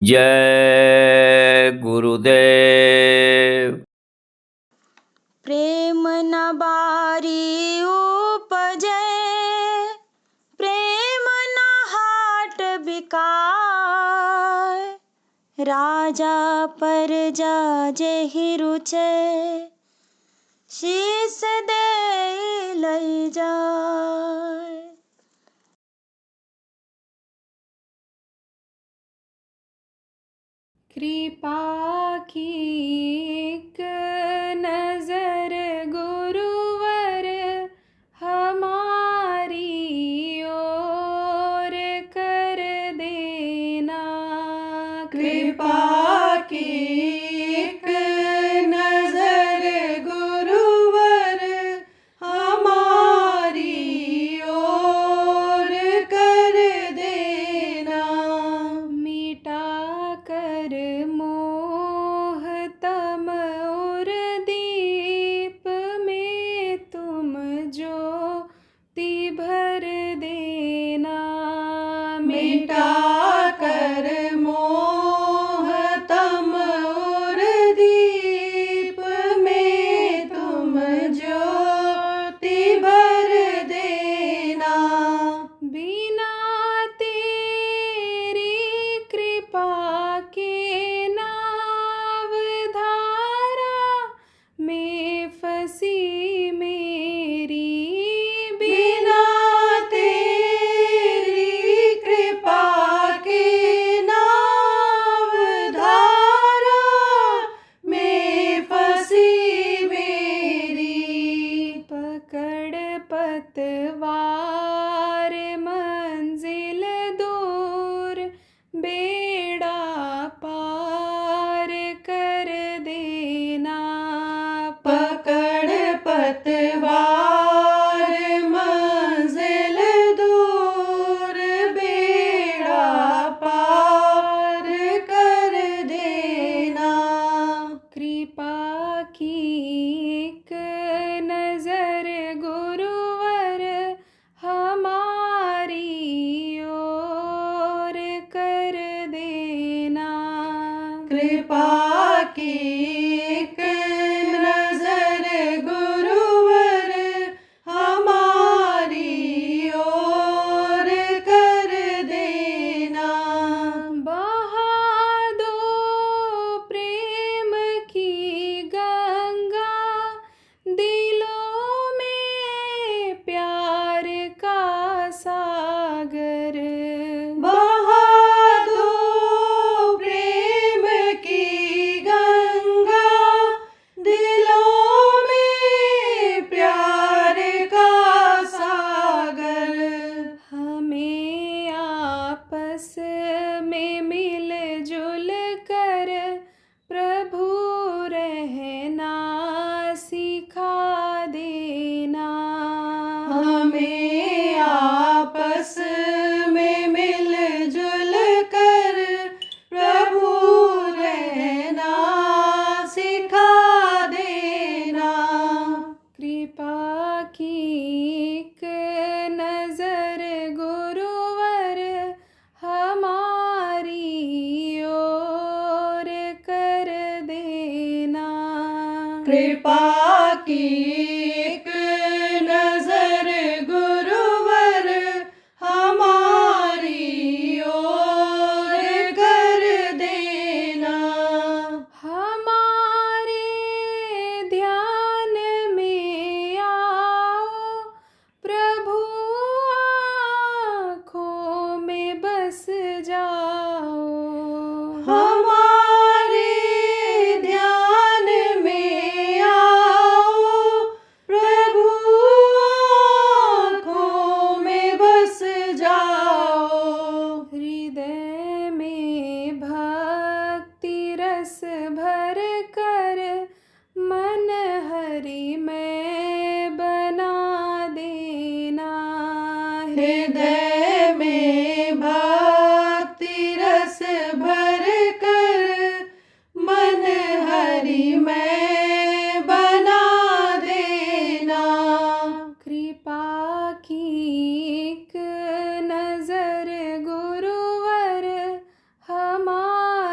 जय गुरुदेव। प्रेम न बारी उपजै, प्रेम न हाट बिकाय। राजा परजा जेहि रुचै, शीस दे लई जाय। कृपा की एक नजर गुरुवर हमारी ओर कर देना। कृपा की एक नजर गुरुवर हमारी ओर कर देना। मिटा कर मोह तम और दीप में तुम ज्योति भर देना। मिटा कर मोह तम और दीप में तुम ज्योति भर देना। बिना तेरी कृपा के नाव धारा में फंसी मेरी। बिना तेरी कृपा के नाव धारा में फंसी मेरी। पकड़ पतवार मंजिल दूर, बेड़ा पार कर देना। पकड़ पतवार मंजिल दूर, बेड़ा पार कर देना। कृपा की एक नजर गुरुवर हमारी ओर कर देना। कृपा की एक नजर गुरुवर हमारी ओर कर देना। बहा दो प्रेम की गंगा, दिलों में प्यार का सागर। बहा दो प्रेम की गंगा, दिलों में प्यार का सागर। हमें आपस में मिलजुल कर प्रभु रहना सिखा देना। हमें आपस में मिलजुल कर प्रभु रहना सिखा देना। कृपा की एक नजर गुरुवर हमारी ओर कर देना। कृपा की एक नजर गुरुवर हमारी ओर कर देना। हमारे ध्यान में आओ प्रभु, आँखों में बस जाओ। हमारे ध्यान में आओ प्रभु, आँखों में बस जाओ। हृदय में भक्ति रस भर कर मन हरि में बना देना। हृदय में भक्ति रस भर कर मन हरि में बना देना। कृपा की एक नजर गुरुवर हमारी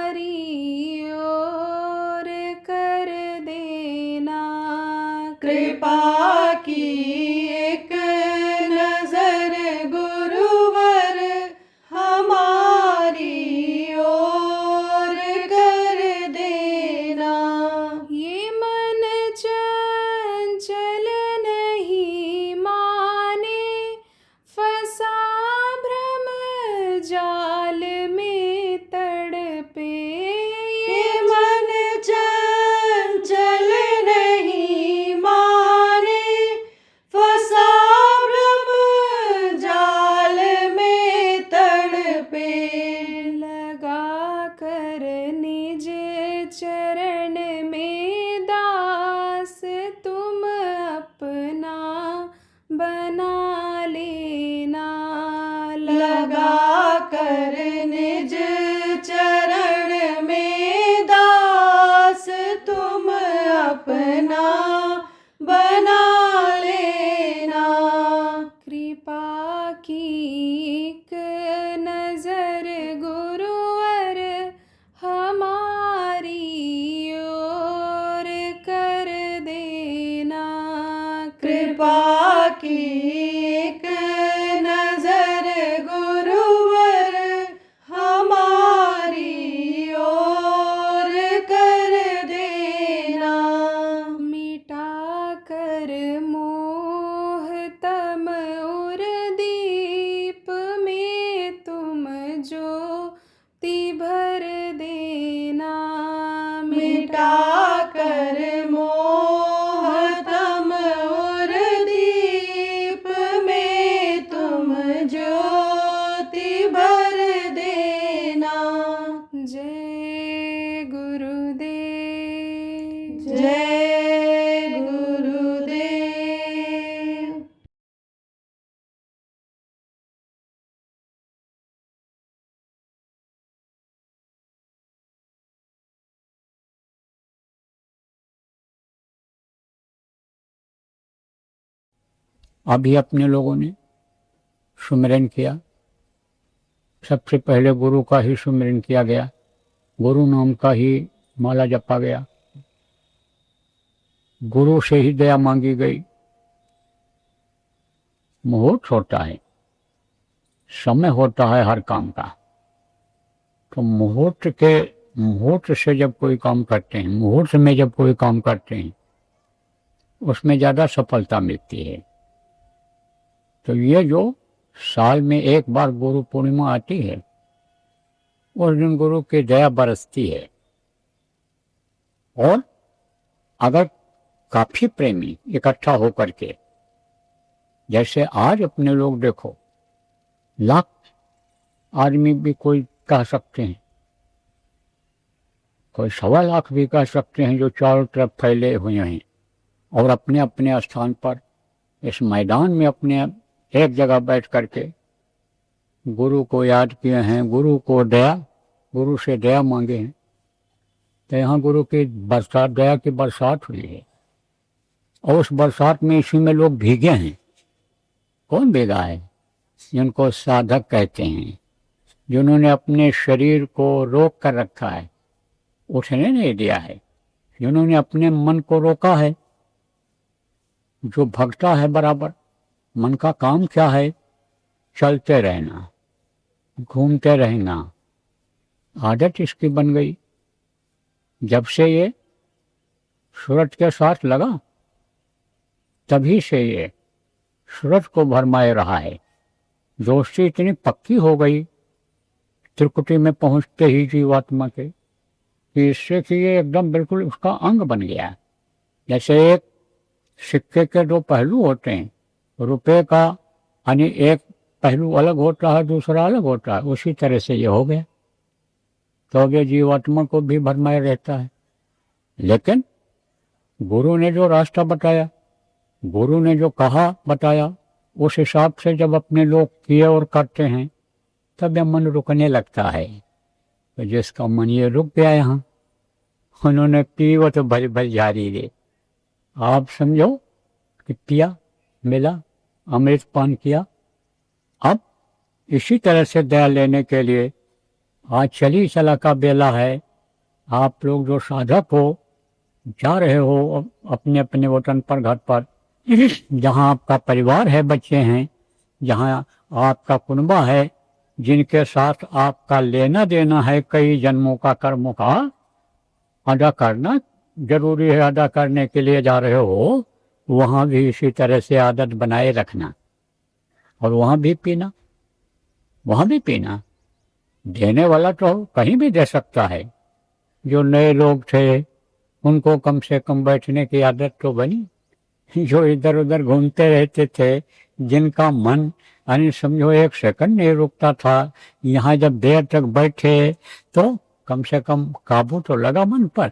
लेना। लगा कर निज चरण में दास तुम अपना बना लेना। कृपा की एक नजर गुरुवर हमारी ओर कर देना। कृपा की एक नजर गुरुवर हमारी ओर कर देना। मिटा कर मोह तम और दीप में तुम ज्योति भर देना। मिटा कर मोह तम और दीप में तुम ज्योति भर देना। जय गुरुदेव, जय गुरुदेव। अभी अपने लोगों ने सुमिरन किया। सबसे पहले गुरु का ही सुमिरन किया गया, गुरु नाम का ही माला जपा गया, गुरु से ही दया मांगी गई। मुहूर्त होता है, समय होता है हर काम का। तो मुहूर्त से जब कोई काम करते हैं, मुहूर्त में जब कोई काम करते हैं, उसमें ज़्यादा सफलता मिलती है। तो ये जो साल में एक बार गुरु पूर्णिमा आती है, उस दिन गुरु की दया बरसती है। और अगर काफी प्रेमी इकट्ठा होकर के, जैसे आज अपने लोग देखो, लाख आदमी भी कोई कह सकते हैं, कोई 1.25 लाख भी कह सकते हैं, जो चारों तरफ फैले हुए हैं और अपने अपने स्थान पर इस मैदान में अपने एक जगह बैठ करके गुरु को याद किए हैं, गुरु से दया मांगे हैं। तो यहाँ गुरु की बरसात, दया की बरसात हुई है। और उस बरसात में इसी में लोग भीगे हैं। कौन भीगा है? जिनको साधक कहते हैं, जिन्होंने अपने शरीर को रोक कर रखा है, उठने नहीं दिया है, जिन्होंने अपने मन को रोका है, जो भगता है बराबर। मन का काम क्या है? चलते रहना, घूमते रहना, आदत इसकी बन गई। जब से ये सूरज के साथ लगा, तभी से ये सूरज को भरमाए रहा है। दोस्ती इतनी पक्की हो गई त्रिकुटी में पहुंचते ही जीवात्मा के, कि इससे कि ये एकदम बिल्कुल उसका अंग बन गया। जैसे एक सिक्के के 2 पहलू होते हैं, रुपए का यानी एक पहलू अलग होता है, दूसरा अलग होता है, उसी तरह से ये हो गया। तो अब ये जीवात्मा को भी भरमाए रहता है। लेकिन गुरु ने जो रास्ता बताया, गुरु ने जो कहा बताया, उस हिसाब से जब अपने लोग किए और करते हैं, तब यह मन रुकने लगता है। तो जिसका मन ये रुक गया यहाँ, उन्होंने पी वो तो भल भल जारी रे। आप समझो कि पिया, मिला, अमृत पान किया। अब इसी तरह से दया लेने के लिए आज चली चला का बेला है। आप लोग जो साधक हो, जा रहे हो अपने अपने वतन पर, घर पर, जहाँ आपका परिवार है, बच्चे हैं, जहाँ आपका कुनबा है, जिनके साथ आपका लेना देना है, कई जन्मों का कर्मों का अदा करना जरूरी है। अदा करने के लिए जा रहे हो, वहाँ भी इसी तरह से आदत बनाए रखना। और वहाँ भी पीना, वहाँ भी पीना। देने वाला तो कहीं भी दे सकता है। जो नए लोग थे, उनको कम से कम बैठने की आदत तो बनी। जो इधर उधर घूमते रहते थे, जिनका मन यानी समझो 1 सेकंड नहीं रुकता था, यहाँ जब देर तक बैठे तो कम से कम काबू तो लगा मन पर।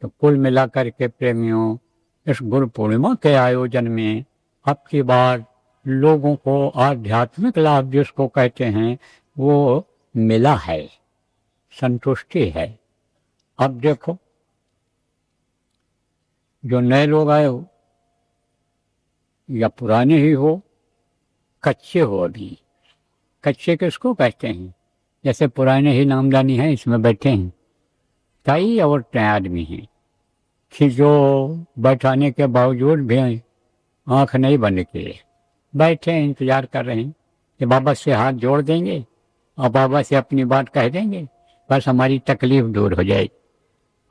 तो कुल मिलाकर के प्रेमियों, इस गुरु पूर्णिमा के आयोजन में अब की बार लोगों को आध्यात्मिक लाभ जिसको कहते हैं वो मिला है, संतुष्टि है। अब देखो जो नए लोग आए हो या पुराने ही हो, कच्चे हो अभी। कच्चे किसको कहते हैं? जैसे पुराने ही नामदानी हैं, इसमें बैठे हैं कई औरतें आदमी हैं कि जो बैठाने के बावजूद भी आंख नहीं बंद किए बैठे हैं, इंतजार कर रहे हैं कि बाबा से हाथ जोड़ देंगे और बाबा से अपनी बात कह देंगे, बस हमारी तकलीफ दूर हो जाएगी।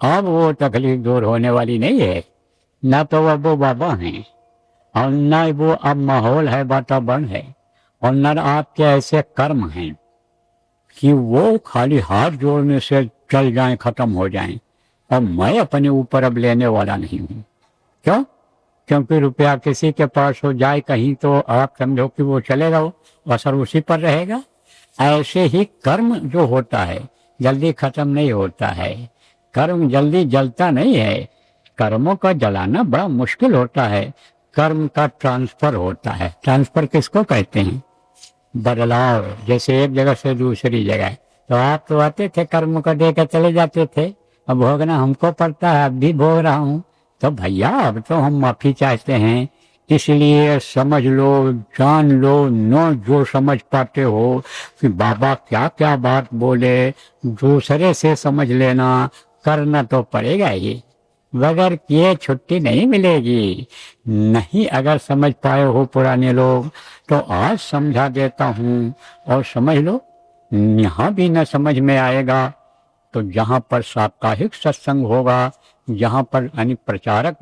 अब वो तकलीफ दूर होने वाली नहीं है, ना तो अब वो बाबा हैं और ना वो अब माहौल है, वातावरण है, और न आपके ऐसे कर्म हैं कि वो खाली हाथ जोड़ने से चल जाएं, खत्म हो जाएं। और मैं अपने ऊपर अब लेने वाला नहीं हूँ। क्यों? क्योंकि रुपया किसी के पास हो जाए कहीं तो आप समझो कि वो चलेगा, वो असर उसी पर रहेगा। ऐसे ही कर्म जो होता है जल्दी खत्म नहीं होता है, कर्म जल्दी जलता नहीं है। कर्मों का जलाना बड़ा मुश्किल होता है, कर्म का ट्रांसफर होता है। ट्रांसफर किसको कहते हैं? बदलाव। जैसे एक जगह से दूसरी जगह, तो आप तो आते थे कर्म को दे के चले जाते थे, अब भोगना हमको पड़ता है, अब भी भोग रहा हूँ। तो भैया अब तो हम माफी चाहते हैं, इसलिए समझ लो, जान लो, न जो समझ पाते हो कि बाबा क्या क्या बात बोले, दूसरे से समझ लेना, करना तो पड़ेगा ही, बगैर किए छुट्टी नहीं मिलेगी। नहीं अगर समझ पाए हो पुराने लोग तो आज समझा देता हूँ और समझ लो। यहाँ भी न समझ में आएगा तो जहाँ पर साप्ताहिक सत्संग होगा, जहाँ पर यानी प्रचारक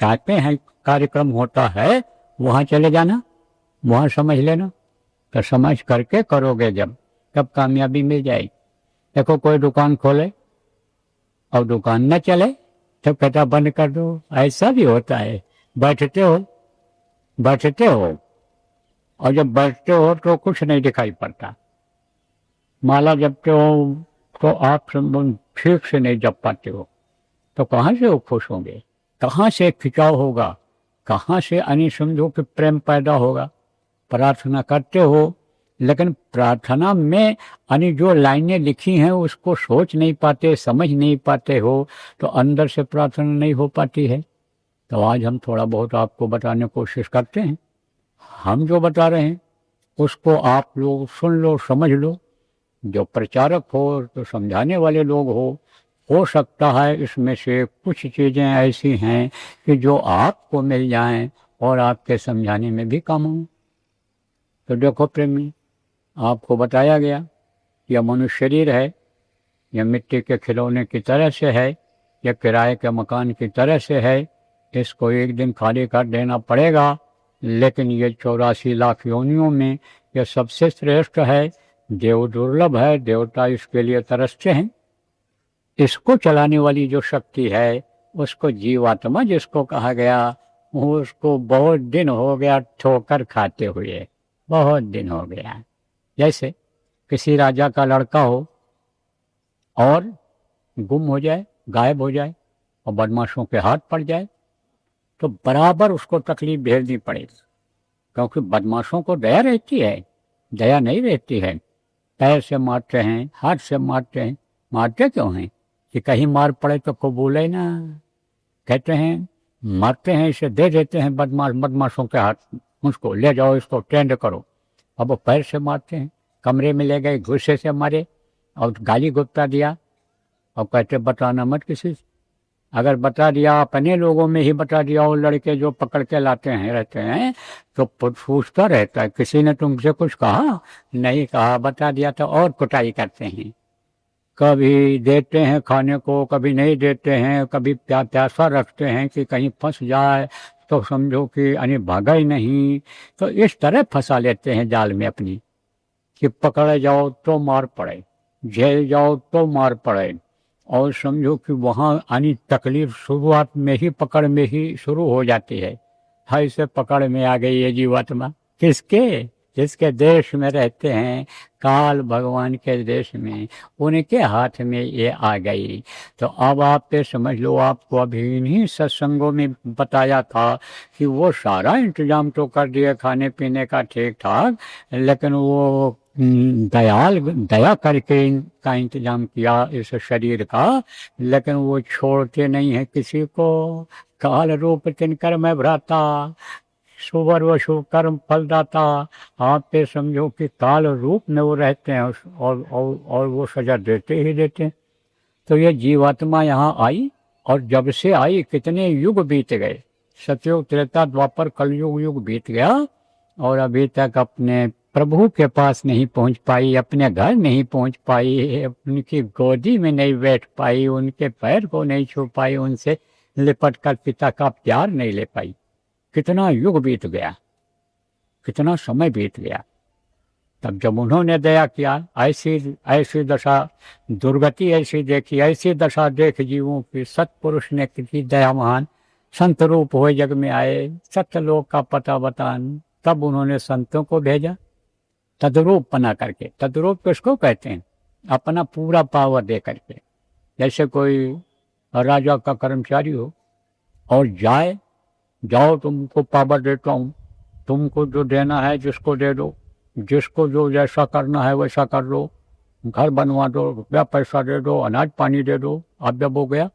गाते हैं, कार्यक्रम होता है, वहाँ चले जाना, वहाँ समझ लेना। तो समझ करके करोगे जब, तब कामयाबी मिल जाएगी। देखो कोई दुकान खोले और दुकान न चले तो कहता बंद कर दो, ऐसा भी होता है। बैठते हो और जब बैठते हो तो कुछ नहीं दिखाई पड़ता, माला जपते हो तो आप ठीक से नहीं जप पाते हो, तो कहाँ से वो खुश होंगे, कहाँ से खिंचाव होगा, कहाँ से यानी समझो कि प्रेम पैदा होगा। प्रार्थना करते हो लेकिन प्रार्थना में यानी जो लाइनें लिखी हैं उसको सोच नहीं पाते, समझ नहीं पाते हो, तो अंदर से प्रार्थना नहीं हो पाती है। तो आज हम थोड़ा बहुत आपको बताने की कोशिश करते हैं। हम जो बता रहे हैं उसको आप लोग सुन लो, समझ लो। जो प्रचारक हो तो समझाने वाले लोग हो सकता है इसमें से कुछ चीज़ें ऐसी हैं कि जो आपको मिल जाएं और आपके समझाने में भी काम हो। तो देखो प्रेमी, आपको बताया गया यह मनुष्य शरीर है, यह मिट्टी के खिलौने की तरह से है, यह किराए के मकान की तरह से है, इसको एक दिन खाली कर देना पड़ेगा। लेकिन ये 84 लाख योनियों में यह सबसे श्रेष्ठ है, देव दुर्लभ है, देवता इसके लिए तरसते हैं। इसको चलाने वाली जो शक्ति है उसको जीवात्मा जिसको कहा गया, उसको बहुत दिन हो गया ठोकर खाते हुए, बहुत दिन हो गया। जैसे किसी राजा का लड़का हो और गुम हो जाए, गायब हो जाए और बदमाशों के हाथ पड़ जाए, तो बराबर उसको तकलीफ झेलनी पड़ेगी, क्योंकि बदमाशों को दया रहती है, दया नहीं रहती है। पैर से मारते हैं, हाथ से मारते हैं। मारते क्यों हैं? कि कहीं मार पड़े तो कबूले ना, कहते हैं मारते हैं, इसे दे देते हैं बदमाशों के हाथ, उसको ले जाओ, इसको टेंड करो। अब वो पैर से मारते हैं, कमरे में ले गए, गुस्से से मारे और गाली गुप्ता दिया और कहते बताना मत किसी से। अगर बता दिया, अपने लोगों में ही बता दिया, वो लड़के जो पकड़ के लाते हैं रहते हैं तो पूछता रहता है किसी ने तुमसे कुछ कहा? नहीं कहा, बता दिया तो और कुटाई करते हैं। कभी देते हैं खाने को, कभी नहीं देते हैं, कभी प्यासा रखते हैं कि कहीं फंस जाए तो समझो कि यानी भागा ही नहीं। तो इस तरह फंसा लेते हैं जाल में अपनी, कि पकड़े जाओ तो मार पड़े, जेल जाओ तो मार पड़े, और समझो कि वहाँ यानी तकलीफ शुरुआत में ही, पकड़ में ही शुरू हो जाती है। ऐसे पकड़ में आ गई ये जीवात्मा, किसके? जिसके देश में रहते हैं, काल भगवान के देश में, उनके हाथ में ये आ गई। तो अब आप पे समझ लो, आपको अभी इन्हीं सत्संगों में बताया था कि वो सारा इंतजाम तो कर दिया खाने पीने का ठीक ठाक, लेकिन वो दया करके इनका इंतजाम किया इस शरीर का, लेकिन वो छोड़ते नहीं है किसी को। काल रूप तिनकर मैं भ्राता, सुवर व शुभ कर्म फलदाता। आप पे समझो कि काल रूप में वो रहते हैं और वो सजा देते ही देते हैं। तो ये जीवात्मा यहाँ आई, और जब से आई कितने युग बीत गए, सतयुग त्रेता द्वापर कलयुग युग बीत गया, और अभी तक अपने प्रभु के पास नहीं पहुंच पाई, अपने घर नहीं पहुंच पाई, उनकी गोदी में नहीं बैठ पाई, उनके पैर को नहीं छू पाई, उनसे लिपट कर पिता का प्यार नहीं ले पाई। कितना युग बीत गया, कितना समय बीत गया। तब जब उन्होंने दया किया, ऐसी दशा दुर्गति ऐसी देखी, ऐसी दशा देख जीवों की, सत्पुरुष ने की दया महान, संत रूप हुए जग में आए, सत्यलोक का पता बतान। तब उन्होंने संतों को भेजा तद्रूप बना करके। तद्रूप किसको कहते हैं? अपना पूरा पावर दे करके। जैसे कोई राजा का कर्मचारी हो और जाओ तुमको पावर देता हूँ, तुमको जो देना है जिसको दे दो, जिसको जो जैसा करना है वैसा कर लो, घर बनवा दो, रुपया पैसा दे दो, अनाज पानी दे दो। अब जब हो गया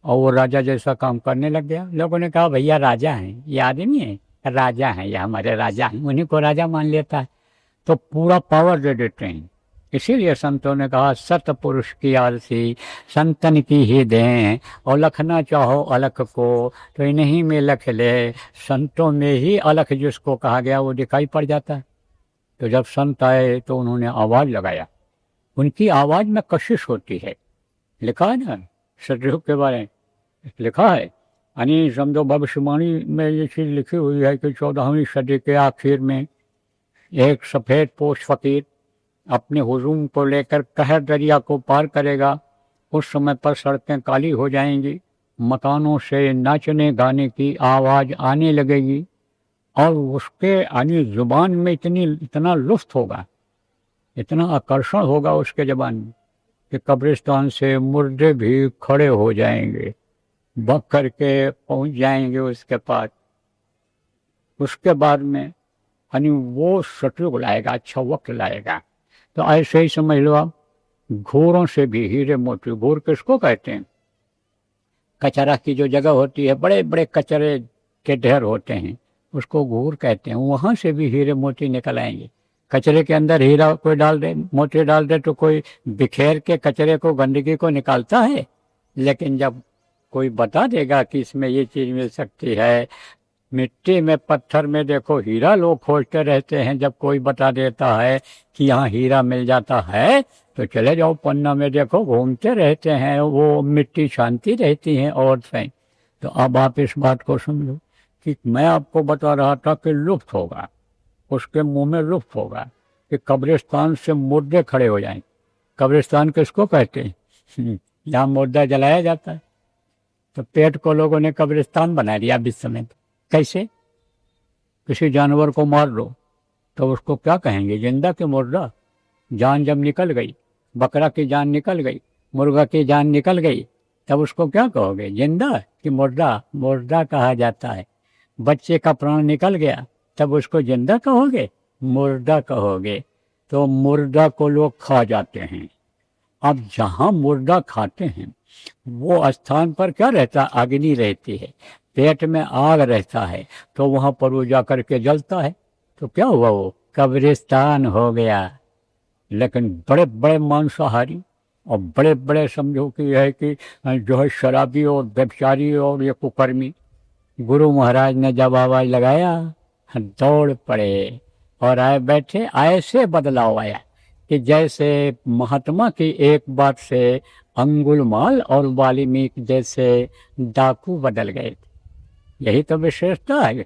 और वो राजा जैसा काम करने लग गया, लोगों ने कहा भैया राजा हैं, ये आदमी है, राजा हैं, ये हमारे राजा हैं, उन्हीं को राजा मान लेता है, तो पूरा पावर दे देते हैं। इसीलिए संतों ने कहा सतपुरुष की आलसी संतन की ही दें, और लखना चाहो अलख को तो इन्हीं में लख ले। संतों में ही अलख जिसको कहा गया वो दिखाई पड़ जाता है। तो जब संत आए तो उन्होंने आवाज लगाया, उनकी आवाज में कशिश होती है। लिखा है ना सतयुग के बारे में, लिखा है यानी समझो भविष्यवाणी में ये चीज लिखी हुई है कि 14वीं सदी के आखिर में एक सफेद पोश फकीर अपने हुजूम को लेकर कहर दरिया को पार करेगा। उस समय पर सड़कें काली हो जाएंगी, मकानों से नाचने गाने की आवाज आने लगेगी, और उसके यानी जुबान में इतना लुत्फ होगा, इतना आकर्षण होगा उसके जबान में कि कब्रिस्तान से मुर्दे भी खड़े हो जाएंगे, बक करके पहुंच जाएंगे उसके पास। उसके बाद में यानी वो सतयुग लाएगा, अच्छा वक्त लाएगा। तो ऐसे ही समझ लो आप, घूरों से भी हीरे मोती। घूर किसको कहते हैं? कचरा की जो जगह होती है, बड़े बड़े कचरे के ढेर होते हैं, उसको घूर कहते हैं। वहां से भी हीरे मोती निकल आएंगे। कचरे के अंदर हीरा कोई डाल दे, मोती डाल दे, तो कोई बिखेर के कचरे को, गंदगी को निकालता है। लेकिन जब कोई बता देगा कि इसमें ये चीज मिल सकती है, मिट्टी में पत्थर में देखो हीरा लोग खोजते रहते हैं, जब कोई बता देता है कि यहाँ हीरा मिल जाता है तो चले जाओ पन्ना में देखो, घूमते रहते हैं, वो मिट्टी शांति रहती है और सही। तो अब आप इस बात को समझो कि मैं आपको बता रहा था कि लुप्त होगा, उसके मुंह में लुप्त होगा कि कब्रिस्तान से मुर्दे खड़े हो जाएं। कब्रिस्तान किसको कहते हैं? जहाँ मुर्दा जलाया जाता है। तो पेट को लोगों ने कब्रिस्तान बना दिया अभी समय। कैसे? किसी जानवर को मार लो तो उसको क्या कहेंगे? जिंदा कि मुर्दा? जान जब निकल गई, बकरा की जान निकल गई, मुर्गा की जान निकल गई, तब उसको क्या कहोगे? जिंदा कि मुर्दा? मुर्दा कहा जाता है। बच्चे का प्राण निकल गया तब उसको जिंदा कहोगे? मुर्दा कहोगे। तो मुर्दा को लोग खा जाते हैं। अब जहाँ मुर्दा खाते हैं वो स्थान पर क्या रहता है? अग्नि रहती है, पेट में आग रहता है, तो वहां पर वो जा करके जलता है। तो क्या हुआ? वो कब्रिस्तान हो गया। लेकिन बड़े बड़े मांसाहारी और बड़े बड़े समझो कि है कि जो है शराबी और व्यभिचारी और ये कुकर्मी, गुरु महाराज ने जब आवाज लगाया दौड़ पड़े और आए बैठे। ऐसे बदलाव आया कि जैसे महात्मा की एक बात से अंगुलमाल और वाल्मीकि जैसे डाकू बदल गए। यही तो विशेषता है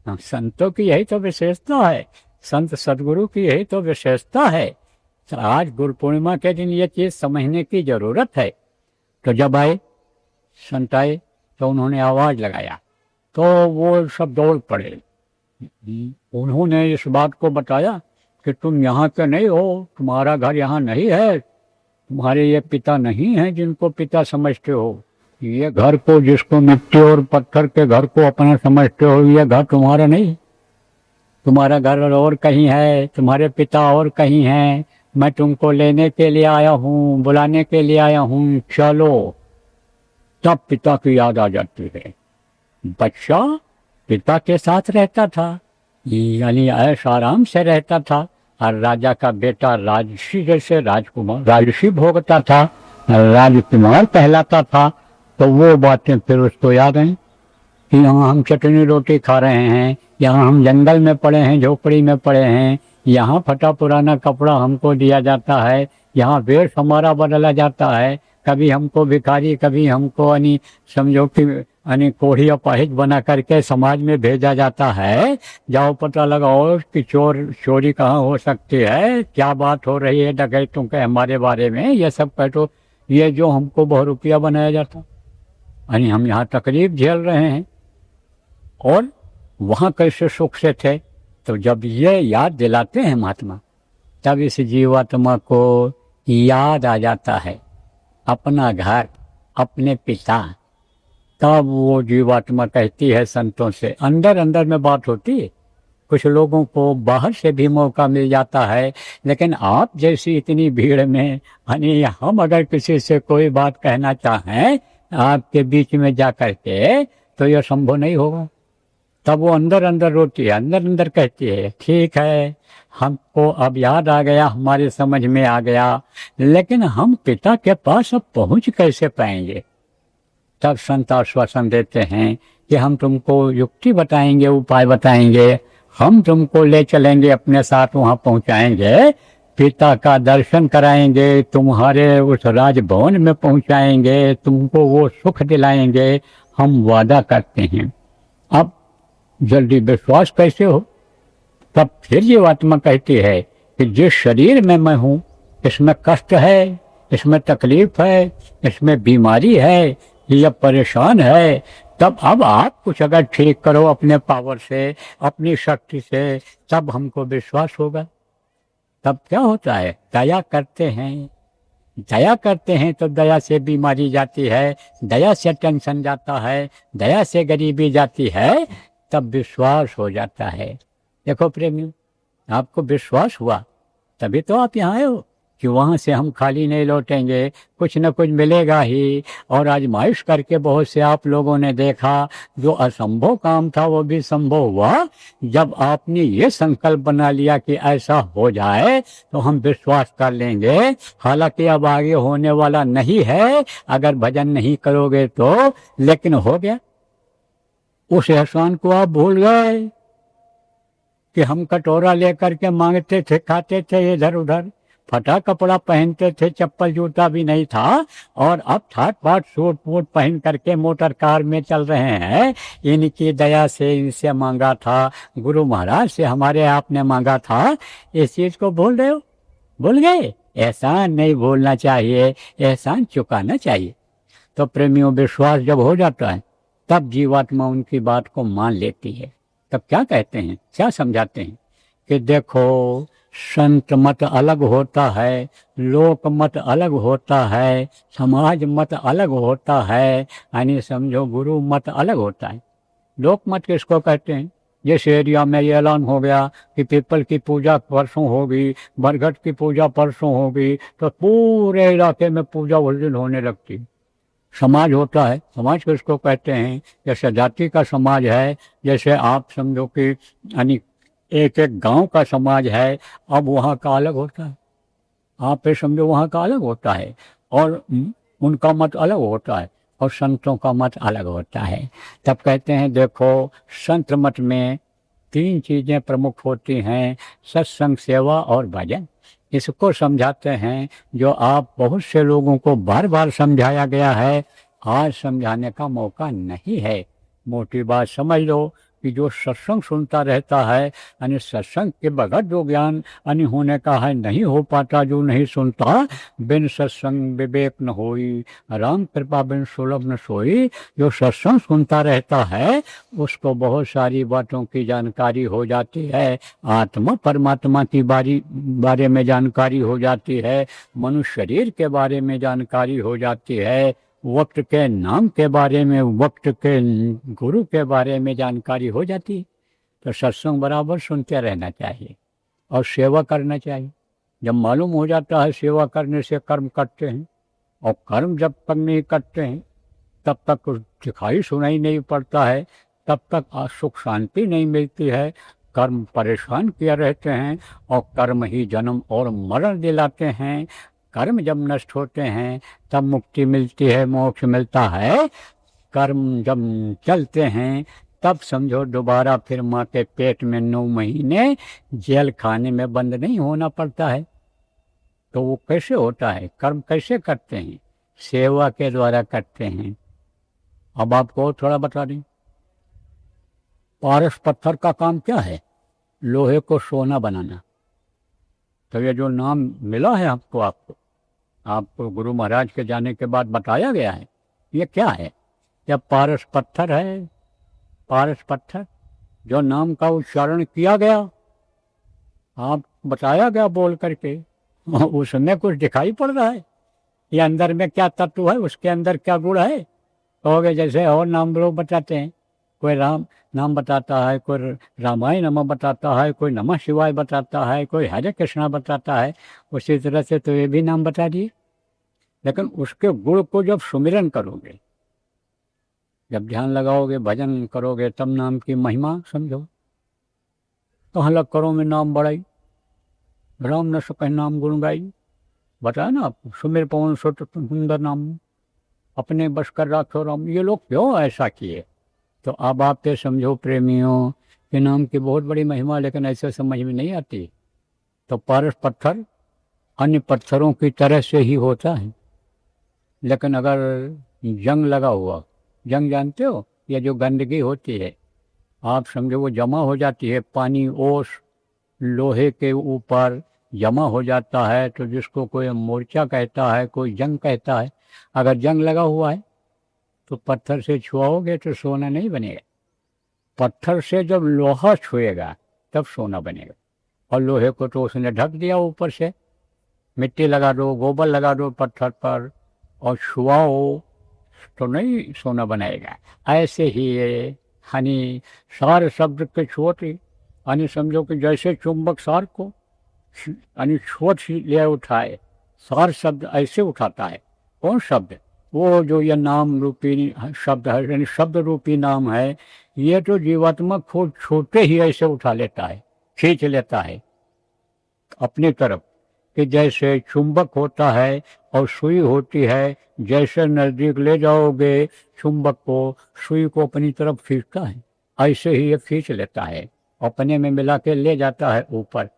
संतों की, यही तो विशेषता है संत सदगुरु की, यही तो विशेषता है। तो आज गुरु पूर्णिमा के दिन ये चीज समझने की जरूरत है। तो जब आए संत आए तो उन्होंने आवाज लगाया तो वो सब दौड़ पड़े। उन्होंने इस बात को बताया कि तुम यहाँ के नहीं हो, तुम्हारा घर यहाँ नहीं है, तुम्हारे ये पिता नहीं हैं जिनको पिता समझते हो। ये घर को, जिसको मिट्टी और पत्थर के घर को अपना समझते हो, ये घर तुम्हारा नहीं। तुम्हारा घर और कहीं है, तुम्हारे पिता और कहीं हैं। मैं तुमको लेने के लिए आया हूँ, बुलाने के लिए आया हूँ, चलो। तब पिता की याद आ जाती है। बच्चा पिता के साथ रहता था, यानी ऐश आराम से रहता था, और राजा का बेटा राजसी, जैसे राजकुमार राजसी भोगता था, राजकुमार कहलाता था। तो वो बातें फिर उसको याद आई कि यहाँ हम चटनी रोटी खा रहे हैं, यहाँ हम जंगल में पड़े हैं, झोपड़ी में पड़े हैं, यहाँ फटा पुराना कपड़ा हमको दिया जाता है, यहाँ वेश हमारा बदला जाता है, कभी हमको भिखारी, कभी हमको समझो कि कोढ़ी अपाहिज बना करके समाज में भेजा जाता है। जाओ पता लगाओ कि चोरी कहाँ हो सकती है, क्या बात हो रही है डकैतों के हमारे बारे में, ये सब कहो। ये जो हमको बहुरूपिया बनाया जाता, हम यहाँ तकलीफ झेल रहे हैं, और वहाँ कैसे सुख से थे। तो जब ये याद दिलाते हैं महात्मा, तब इस जीवात्मा को याद आ जाता है अपना घर, अपने पिता। तब वो जीवात्मा कहती है संतों से, अंदर अंदर में बात होती है। कुछ लोगों को बाहर से भी मौका मिल जाता है, लेकिन आप जैसी इतनी भीड़ में हम अगर किसी से कोई बात कहना चाहें आपके बीच में जा करके, तो यह संभव नहीं होगा। तब वो अंदर अंदर रोती है, अंदर अंदर कहती है, ठीक है हमको अब याद आ गया, हमारे समझ में आ गया, लेकिन हम पिता के पास अब पहुंच कैसे पाएंगे। तब संत आश्वासन देते हैं कि हम तुमको युक्ति बताएंगे, उपाय बताएंगे, हम तुमको ले चलेंगे, अपने साथ वहां पहुंचाएंगे, पिता का दर्शन कराएंगे, तुम्हारे उस राजभवन में पहुंचाएंगे, तुमको वो सुख दिलाएंगे, हम वादा करते हैं। अब जल्दी विश्वास कैसे हो। तब फिर ये आत्मा कहती है कि जिस शरीर में मैं हूं, इसमें कष्ट है, इसमें तकलीफ है, इसमें बीमारी है, यह परेशान है। तब अब आप कुछ अगर ठीक करो अपने पावर से, अपनी शक्ति से, तब हमको विश्वास होगा। तब क्या होता है, दया करते हैं, दया करते हैं तो दया से बीमारी जाती है, दया से टेंशन जाता है, दया से गरीबी जाती है, तब विश्वास हो जाता है। देखो प्रेमी, आपको विश्वास हुआ तभी तो आप यहाँ आए हो कि वहाँ से हम खाली नहीं लौटेंगे, कुछ न कुछ मिलेगा ही। और आजमाइश करके बहुत से आप लोगों ने देखा, जो असंभव काम था वो भी संभव हुआ। जब आपने ये संकल्प बना लिया कि ऐसा हो जाए तो हम विश्वास कर लेंगे, हालांकि अब आगे होने वाला नहीं है अगर भजन नहीं करोगे तो, लेकिन हो गया। उस एहसान को आप भूल गए कि हम कटोरा लेकर के मांगते थे, खाते थे इधर उधर, फटा कपड़ा पहनते थे, चप्पल जूता भी नहीं था, और अब ठाट बाट सूट वूट पहन करके मोटर कार में चल रहे हैं। इनकी दया से इनसे मांगा था, गुरु महाराज से हमारे आपने मांगा था। इस चीज को भूल रहे हो, भूल गए। एहसान नहीं भूलना चाहिए, एहसान चुकाना चाहिए। तो प्रेमियों, विश्वास जब हो जाता है तब जीवात्मा उनकी बात को मान लेती है। तब क्या कहते हैं, क्या समझाते हैं कि देखो, संत मत अलग होता है, लोक मत अलग होता है, समाज मत अलग होता है, यानी समझो गुरु मत अलग होता है। लोक मत किसको कहते हैं, जिस एरिया में ये ऐलान हो गया कि पीपल की पूजा परसों होगी, बरगद की पूजा परसों होगी, तो पूरे इलाके में पूजा उस दिन होने लगती। समाज होता है, समाज किसको कहते हैं, जैसे जाति का समाज है, जैसे आप समझो कि यानी एक एक गांव का समाज है, अब वहाँ का अलग होता है, आप ये समझो वहाँ का अलग होता है, और उनका मत अलग होता है, और संतों का मत अलग होता है। तब कहते हैं देखो, संत मत में 3 चीजें प्रमुख होती हैं, सत्संग, सेवा और भजन। इसको समझाते हैं, जो आप बहुत से लोगों को बार बार समझाया गया है, आज समझाने का मौका नहीं है। मोटी बात समझ लो, कि जो सत्संग सुनता रहता है यानी सत्संग के बगैर जो ज्ञान यानी होने का है नहीं हो पाता, जो नहीं सुनता। बिन सत्संग विवेक न होई, राम कृपा बिन सुलभ न सोई। जो सत्संग सुनता रहता है उसको बहुत सारी बातों की जानकारी हो जाती है। आत्मा परमात्मा की बारे में जानकारी हो जाती है, मनुष्य शरीर के बारे में जानकारी हो जाती है, वक्त के नाम के बारे में, वक्त के गुरु के बारे में जानकारी हो जाती है। तो सत्संग बराबर सुनते रहना चाहिए और सेवा करना चाहिए। जब मालूम हो जाता है सेवा करने से कर्म करते हैं, और कर्म जब तक नहीं करते हैं तब तक कुछ दिखाई सुनाई नहीं पड़ता है, तब तक सुख शांति नहीं मिलती है। कर्म परेशान किए रहते हैं और कर्म ही जन्म और मरण दिलाते हैं। कर्म जब नष्ट होते हैं तब मुक्ति मिलती है, मोक्ष मिलता है। कर्म जब चलते हैं तब समझो दोबारा फिर माँ के पेट में 9 महीने जेल खाने में बंद नहीं होना पड़ता है। तो वो कैसे होता है? कर्म कैसे करते हैं? सेवा के द्वारा करते हैं। अब आपको थोड़ा बता दें, पारस पत्थर का काम क्या है? लोहे को सोना बनाना। तो ये जो नाम मिला है आपको गुरु महाराज के जाने के बाद बताया गया है, ये क्या है? यह पारस पत्थर है। पारस पत्थर जो नाम का उच्चारण किया गया, आप बताया गया बोल करके, उसमें कुछ दिखाई पड़ रहा है। ये अंदर में क्या तत्व है, उसके अंदर क्या गुण है? कहोगे जैसे और नाम लोग बताते हैं, कोई राम नाम बताता है, कोई रामायण नमः बताता है, कोई नमः शिवाय बताता है, कोई हरे कृष्णा बताता है। उसी तरह से तो ये भी नाम बता दिए। लेकिन उसके गुण को जब सुमिरन करोगे, जब ध्यान लगाओगे, भजन करोगे, तब नाम की महिमा समझो। तो हलक करो में नाम बढ़ाई, राम न सके नाम गुण गाई। बताया ना आपको, सुमिर पवन सुत सुंदर नाम, अपने बस कर राखो राम। ये लोग क्यों ऐसा किए? तो अब आप ये समझो प्रेमियों के नाम की बहुत बड़ी महिमा, लेकिन ऐसे समझ में नहीं आती। तो पारस पत्थर अन्य पत्थरों की तरह से ही होता है, लेकिन अगर जंग लगा हुआ, जंग जानते हो, ये जो गंदगी होती है, आप समझो वो जमा हो जाती है, पानी ओस लोहे के ऊपर जमा हो जाता है, तो जिसको कोई मोर्चा कहता है, कोई जंग कहता है। अगर जंग लगा हुआ है तो पत्थर से छुआओगे तो सोना नहीं बनेगा। पत्थर से जब लोहा छुएगा तब सोना बनेगा। और लोहे को तो उसने ढक दिया ऊपर से, मिट्टी लगा दो, गोबर लगा दो पत्थर पर और छुआओ तो नहीं सोना बनाएगा। ऐसे ही ये हनी सार शब्द के छोटी यानी समझो कि जैसे चुंबक सार को यानी छोट ले उठाए, सार शब्द ऐसे उठाता है। कौन शब्द? वो जो ये नाम रूपी शब्द है, यानी शब्द रूपी नाम है। ये तो जीवात्मा खुद छोटे ही ऐसे उठा लेता है, खींच लेता है अपनी तरफ, कि जैसे चुंबक होता है और सुई होती है, जैसे नजदीक ले जाओगे चुंबक को, सुई को अपनी तरफ खींचता है, ऐसे ही ये खींच लेता है, अपने में मिला के ले जाता है ऊपर।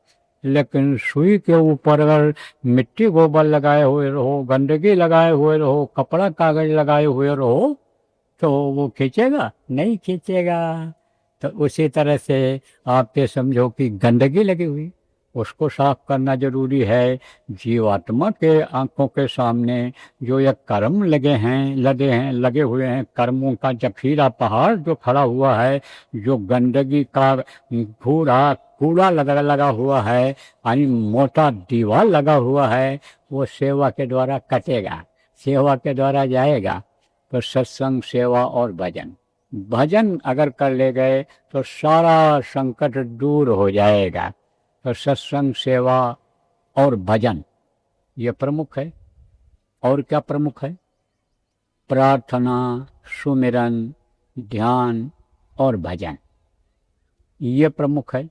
लेकिन सुई के ऊपर अगर मिट्टी गोबर लगाए हुए रहो, गंदगी लगाए हुए रहो, कपड़ा कागज लगाए हुए रहो, तो वो खींचेगा? नहीं खींचेगा। तो उसी तरह से आप ये समझो कि गंदगी लगी हुई, उसको साफ करना जरूरी है। जीवात्मा के आंखों के सामने जो ये कर्म लगे हुए हैं, कर्मों का जखीरा पहाड़ जो खड़ा हुआ है, जो गंदगी का कूड़ा लगा हुआ है, यानी मोटा दीवार लगा हुआ है, वो सेवा के द्वारा कटेगा, सेवा के द्वारा जाएगा। तो सत्संग, सेवा और भजन अगर कर ले गए तो सारा संकट दूर हो जाएगा। तो सत्संग, सेवा और भजन ये प्रमुख है। और क्या प्रमुख है? प्रार्थना, सुमिरन, ध्यान और भजन, ये प्रमुख है।